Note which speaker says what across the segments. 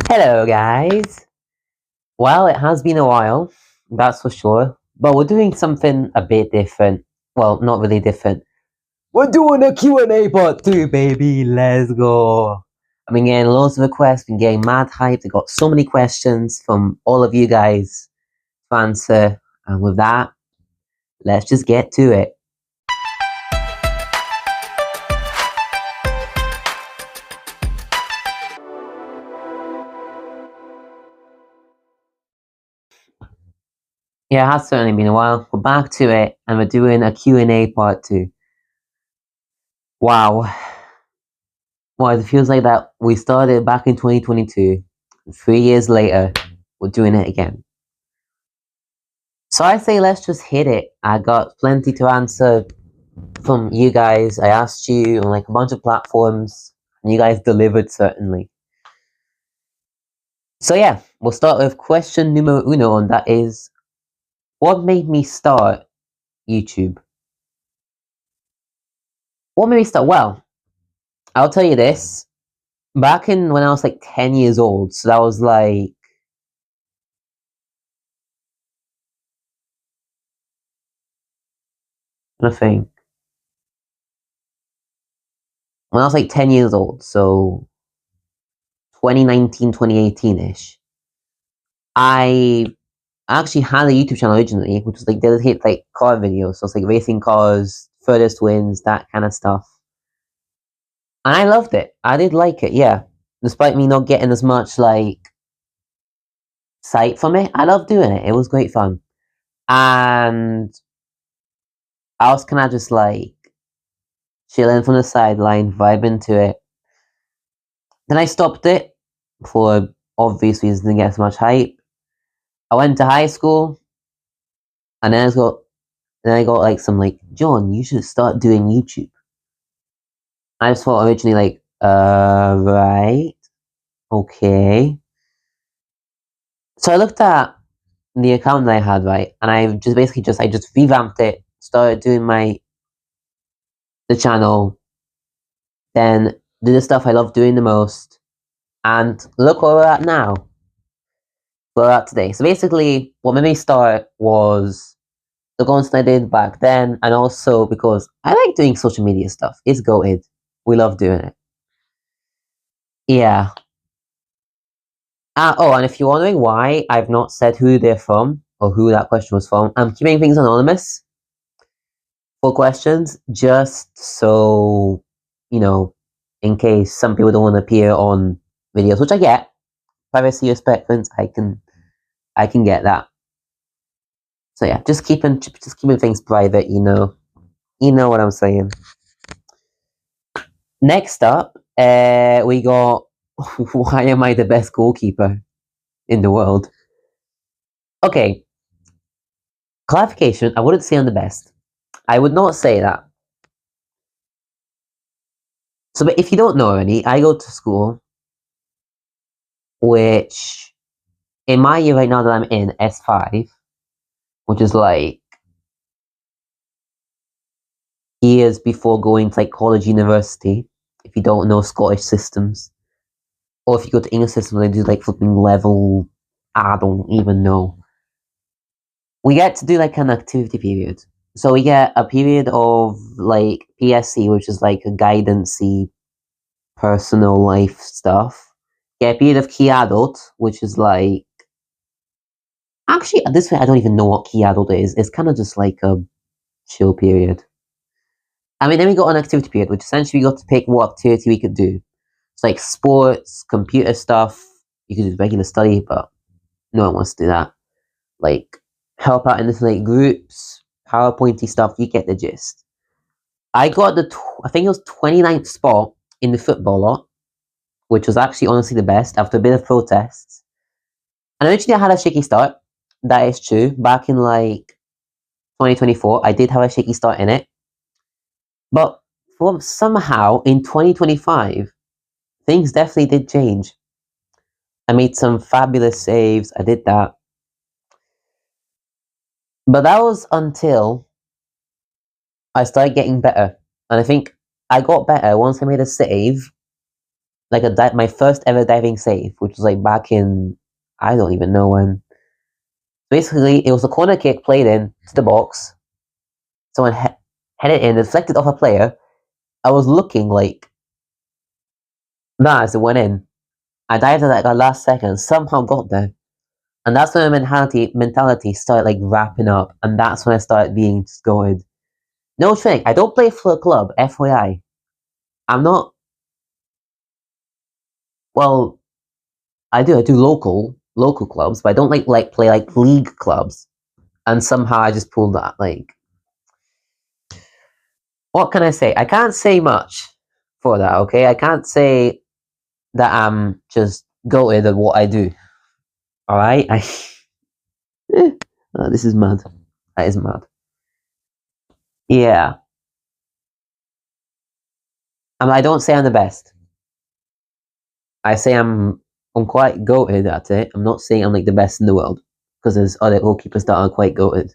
Speaker 1: Hello, guys. Well, it has been a while, that's for sure. But we're doing something a bit different. Well, not really different. We're doing a Q&A part 2, baby. Let's go. I've been getting loads of requests, been getting mad hyped. I got so many questions from all of you guys to answer. And with that, let's just get to it. Yeah, it has certainly been a while. We're back to it, and we're doing a Q&A part 2. Wow. Well, it feels like that we started back in 2022. 3 years later, we're doing it again. So I say let's just hit it. I got plenty to answer from you guys. I asked you on like a bunch of platforms, and you guys delivered certainly. So yeah, we'll start with question numero uno, and that is, what made me start YouTube? What made me start? Well, I'll tell you this. Back in when I was like 10 years old, so that was like nothing. When I was like 10 years old, so 2019, 2018-ish, I actually had a YouTube channel originally, which was like dedicated like car videos. So it's like racing cars, furthest wins, that kind of stuff. And I loved it. I did like it, yeah. Despite me not getting as much like sight from it, I loved doing it. It was great fun. And I was kind of just like chilling from the sideline, vibing to it. Then I stopped it for obvious reasons, didn't get as much hype. I went to high school, and then I got like some like, John, you should start doing YouTube. I just thought originally like, right, okay. So I looked at the account that I had, right, and I just basically I just revamped it, started doing the channel, then did the stuff I love doing the most, and look where we're at now. Where we're at today. So basically, what made me start was the content I did back then, and also because I like doing social media stuff. It's goated. We love doing it. Yeah. Oh, and if you're wondering why I've not said who they're from or who that question was from, I'm keeping things anonymous for questions just so, you know, in case some people don't want to appear on videos, which I get. Privacy respect, I can get that. So yeah, just keeping things private, you know. You know what I'm saying. Next up, we got why am I the best goalkeeper in the world? Okay, clarification, I wouldn't say I'm the best. I would not say that. So, but if you don't know already, I go to school, which in my year right now that I'm in, S5, which is like years before going to like college, university, if you don't know Scottish systems, or if you go to English systems, they do like flipping level, I don't even know. We get to do like an activity period. So we get a period of like PSC, which is like a guidance-y personal life stuff. Get a period of key adult, which is like, actually at this point I don't even know what key adult is. It's kind of just like a chill period. I mean, then we got an activity period, which essentially we got to pick what activity we could do. It's like sports, computer stuff. You could do regular study, but no one wants to do that. Like help out in this like groups, PowerPointy stuff. You get the gist. I got I think it was 29th spot in the football lot, which was actually honestly the best after a bit of protests. And originally I had a shaky start. That is true. Back in like 2024, I did have a shaky start in it. But somehow in 2025, things definitely did change. I made some fabulous saves. I did that. But that was until I started getting better. And I think I got better once I made a save. like my first ever diving save, which was like back in I don't even know when. Basically, it was a corner kick played in to the box. Someone headed in, deflected off a player. I was looking like that as it went in. I dived at the last second, somehow got there. And that's when my mentality started like wrapping up, and that's when I started being scored. No trick, I don't play for a club, FYI. I'm not, well, I do local clubs, but I don't like play like league clubs. And somehow I just pulled that, like, what can I say? I can't say much for that, okay? I can't say that I'm just goated at what I do. Alright? This is mad. That is mad. Yeah. I don't say I'm the best. I say I'm quite goated at it. I'm not saying I'm like the best in the world. Because there's other goalkeepers that are quite goated.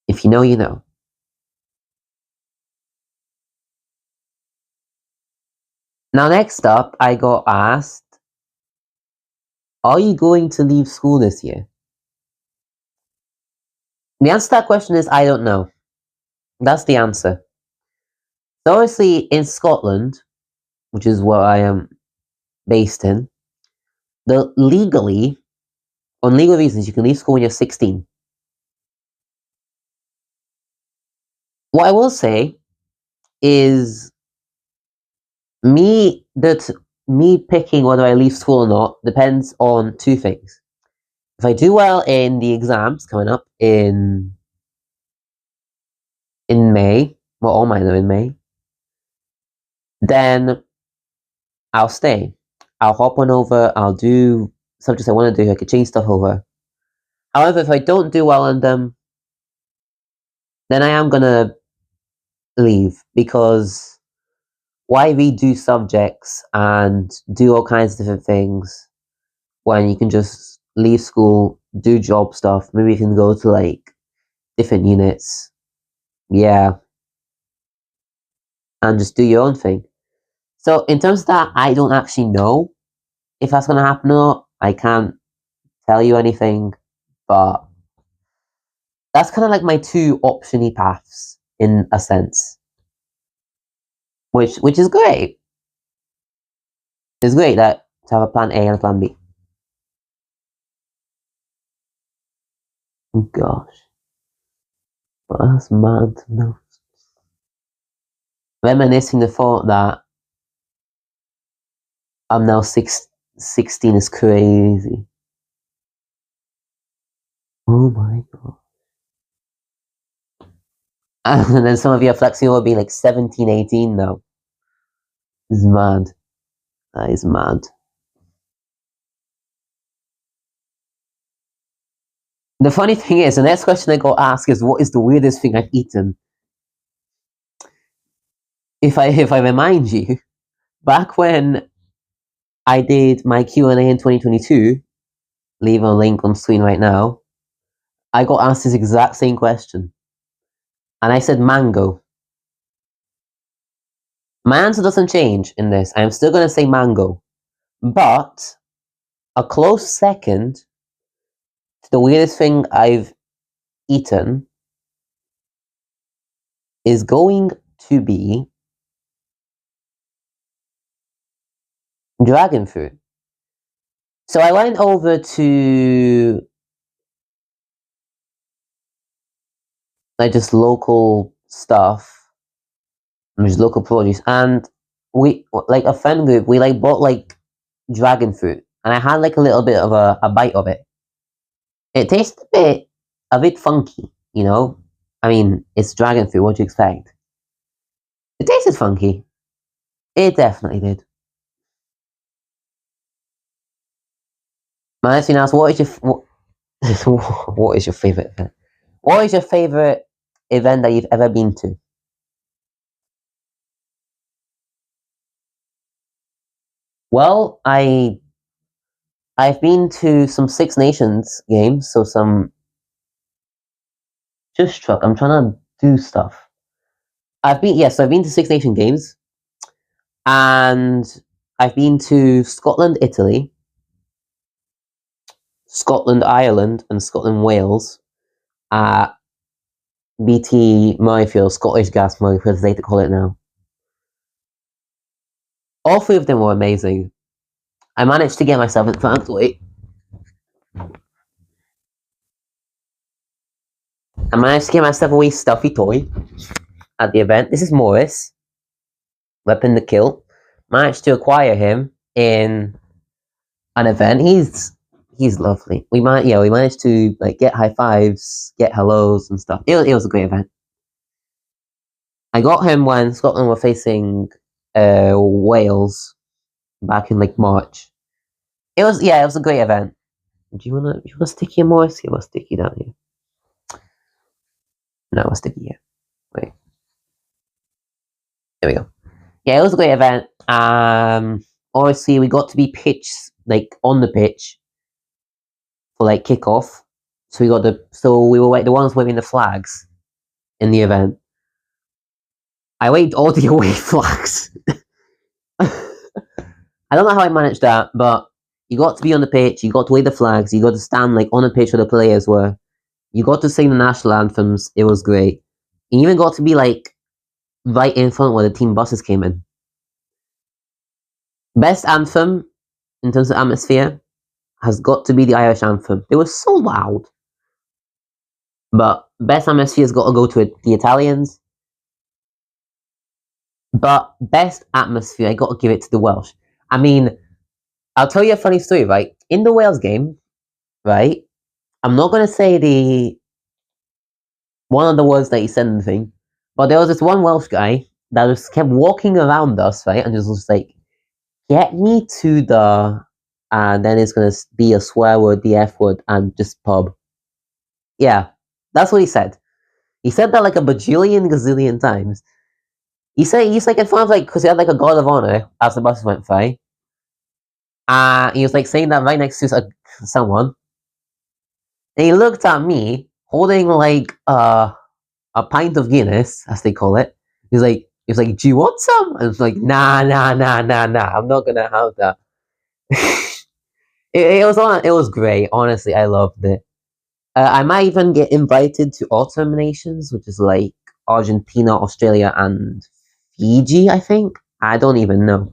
Speaker 1: If you know, you know. Now next up, I got asked, are you going to leave school this year? The answer to that question is I don't know. That's the answer. So obviously in Scotland, which is where I am based in, legally, on legal reasons, you can leave school when you're 16. What I will say is me picking whether I leave school or not depends on two things. If I do well in the exams coming up in May, well, all mine are in May, then I'll stay. I'll hop on over. I'll do subjects I want to do. I could change stuff over. However, if I don't do well on them, then I am gonna leave, because why redo subjects and do all kinds of different things when you can just leave school, do job stuff, maybe you can go to like different units, yeah, and just do your own thing. So in terms of that, I don't actually know if that's gonna happen or not. I can't tell you anything, but that's kind of like my two optiony paths in a sense, which is great. It's great that to have a plan A and a plan B. Oh gosh, well, that's mad to know. Reminiscing the thought that I'm now 16 is crazy. Oh my god. And then some of you are flexing will be like 17, 18 now. This is mad. That is mad. The funny thing is, the next question I got asked is, what is the weirdest thing I've eaten? If I remind you, back when I did my Q&A in 2022, leave a link on screen right now, I got asked this exact same question. And I said mango. My answer doesn't change in this. I'm still going to say mango. But a close second to the weirdest thing I've eaten is going to be dragon fruit. So I went over to like just local stuff, just local produce, and we like a friend group. We like bought like dragon fruit, and I had like a little bit of a bite of it. It tasted a bit funky, you know. I mean, it's dragon fruit. What do you expect? It tasted funky. It definitely did. My next thing asked, what is your what is your favorite event? What is your favorite event that you've ever been to? Well, I've been to some Six Nations games, so some just truck. I'm trying to do stuff. I've been to Six Nation games, and I've been to Scotland, Italy, Scotland, Ireland, and Scotland, Wales at BT Murrayfield, Scottish Gas Murrayfield, as they call it now. All three of them were amazing. I managed to get myself in front. Wait. I managed to get myself a wee stuffy toy at the event. This is Morris, Weapon to Kill. Managed to acquire him in an event. He's lovely. We managed to like get high fives, get hellos and stuff. It was a great event. I got him when Scotland were facing Wales back in like March. It was a great event. Do you wanna sticky a Morris? Yeah, we'll sticky down here. No, we'll sticky here. Wait. There we go. Yeah, it was a great event. Obviously we got to be pitched like on the pitch for like kickoff. So we were like the ones waving the flags in the event. I waved all the away flags. I don't know how I managed that, but you got to be on the pitch, you got to wave the flags, you got to stand like on the pitch where the players were. You got to sing the national anthems. It was great. You even got to be like right in front where the team buses came in. Best anthem in terms of atmosphere has got to be the Irish anthem. It was so loud. But best atmosphere has got to go to the Italians. But best atmosphere, I got to give it to the Welsh. I mean, I'll tell you a funny story, right? In the Wales game, right? I'm not going to say one of the words that he said in the thing, but there was this one Welsh guy that just kept walking around us, right? And just was like, get me to the, and then it's going to be a swear word, the F word, and just pub. Yeah, that's what he said. He said that like a gazillion times. He's like in front of like, because he had like a guard of honor as the buses went by. He was like saying that right next to someone. And he looked at me holding like a pint of Guinness, as they call it. He was like, do you want some? And I was like, nah. I'm not gonna have that. It was great. Honestly, I loved it. I might even get invited to autumn nations, which is like Argentina, Australia, and Fiji, I think. I don't even know.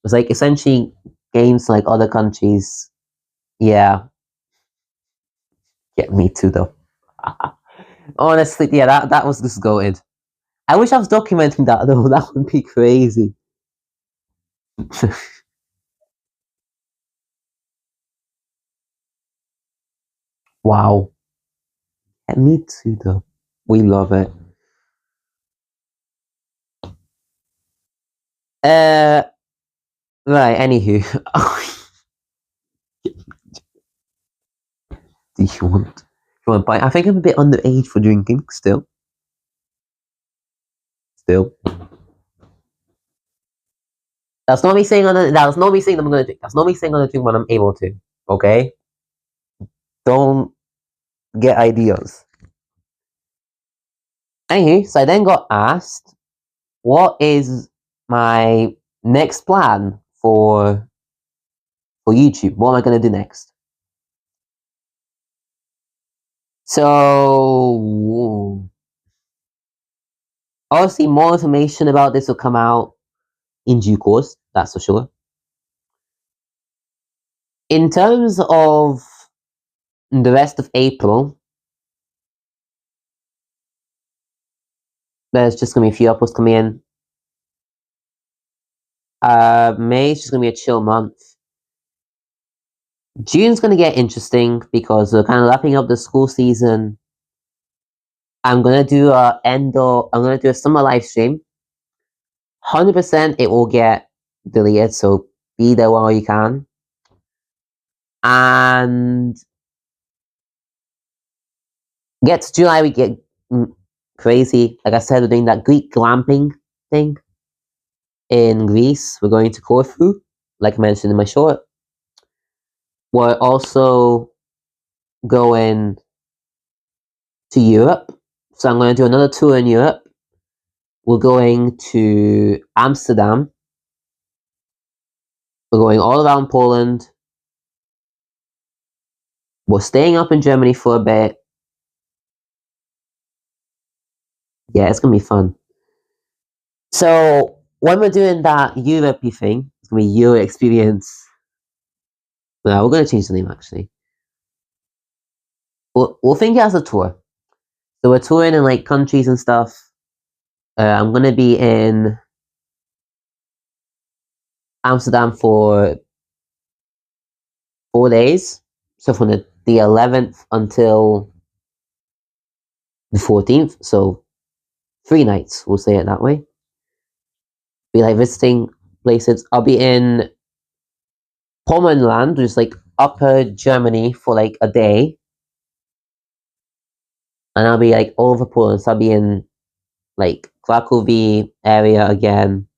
Speaker 1: It's like essentially games like other countries. Yeah. Get me to though. Honestly, yeah, that was just goated. I wish I was documenting that though. That would be crazy. Wow. Get me to though. We love it. Right, anywho. Do you want to buy? I think I'm a bit underage for drinking still. That's not me saying that I'm gonna drink. That's not me saying I'm gonna drink when I'm able to. Okay? Don't get ideas. Anywho, so I then got asked, what is my next plan for YouTube? What am I gonna do next? So obviously more information about this will come out in due course, that's for sure. In terms of the rest of April, there's just gonna be a few uploads coming in. May is just gonna be a chill month. June's gonna get interesting because we're kind of wrapping up the school season. I'm gonna do a summer live stream. 100% it will get deleted, so be there while you can. And get to July, we get crazy. Like I said, we're doing that Greek glamping thing in Greece. We're going to Corfu, like I mentioned in my short. We're also going to Europe. So I'm going to do another tour in Europe. We're going to Amsterdam. We're going all around Poland. We're staying up in Germany for a bit. Yeah, it's gonna be fun. So when we're doing that Europe thing, it's gonna be Euro experience. No, we're gonna change the name actually. We'll think it as a tour. So we're touring in like countries and stuff. I'm gonna be in Amsterdam for 4 days. So from the 11th until the 14th. So 3 nights, we'll say it that way. Be like visiting places. I'll be in Pomerland, which is like upper Germany for like a day. And I'll be like all over Poland. So I'll be in like Krakow area again.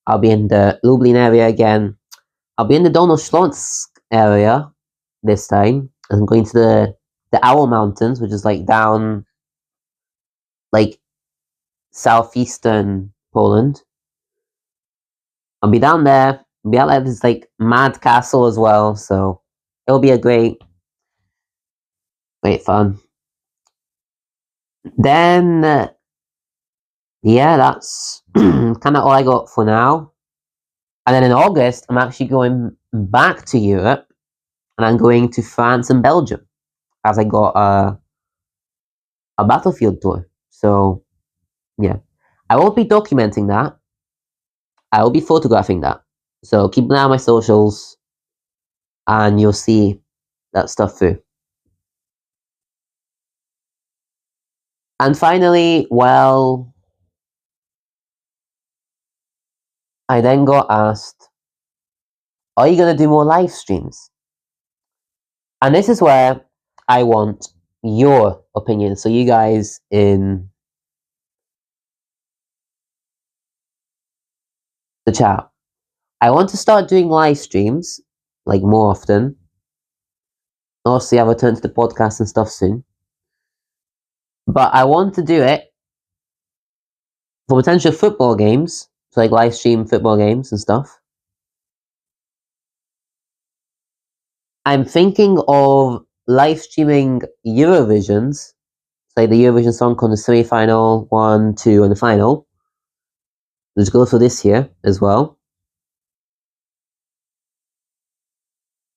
Speaker 1: I'll be in the Lublin area again. I'll be in the Dolnośląsk area this time. I'm going to the Owl Mountains, which is like down like southeastern Poland. I'll be down there. I'll be out at this like mad castle as well, so it'll be a great fun. Then yeah, that's kind of all I got for now. And then in August, I'm actually going back to Europe, and I'm going to France and Belgium, as I got a battlefield tour. So yeah, I won't be documenting that. I will be photographing that. So keep an eye on my socials, and you'll see that stuff through. And finally, well, I then got asked, are you going to do more live streams? And this is where I want your opinion. So you guys in the chat. I want to start doing live streams, like more often. Obviously, I'll return to the podcast and stuff soon. But I want to do it for potential football games. So like live stream football games and stuff. I'm thinking of live streaming Eurovisions. Like the Eurovision Song Contest semi-final, 1, 2, and the final. Let's go for this year as well.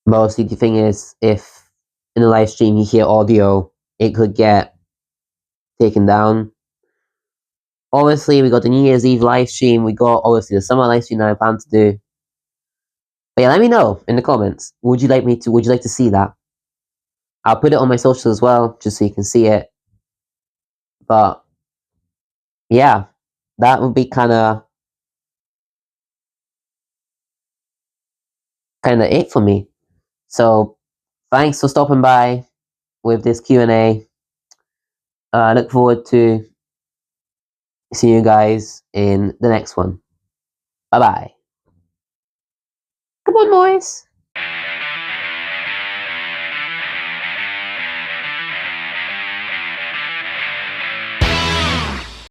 Speaker 1: But obviously the thing is, if in the live stream you hear audio, it could get taken down. Obviously, we got the New Year's Eve live stream. We got obviously the summer live stream that I plan to do. But yeah, let me know in the comments. Would you like to see that? I'll put it on my socials as well, just so you can see it. But yeah, that would be kind of it for me. So thanks for stopping by with this Q&A. I look forward to seeing you guys in the next one. Bye bye. Come on, boys.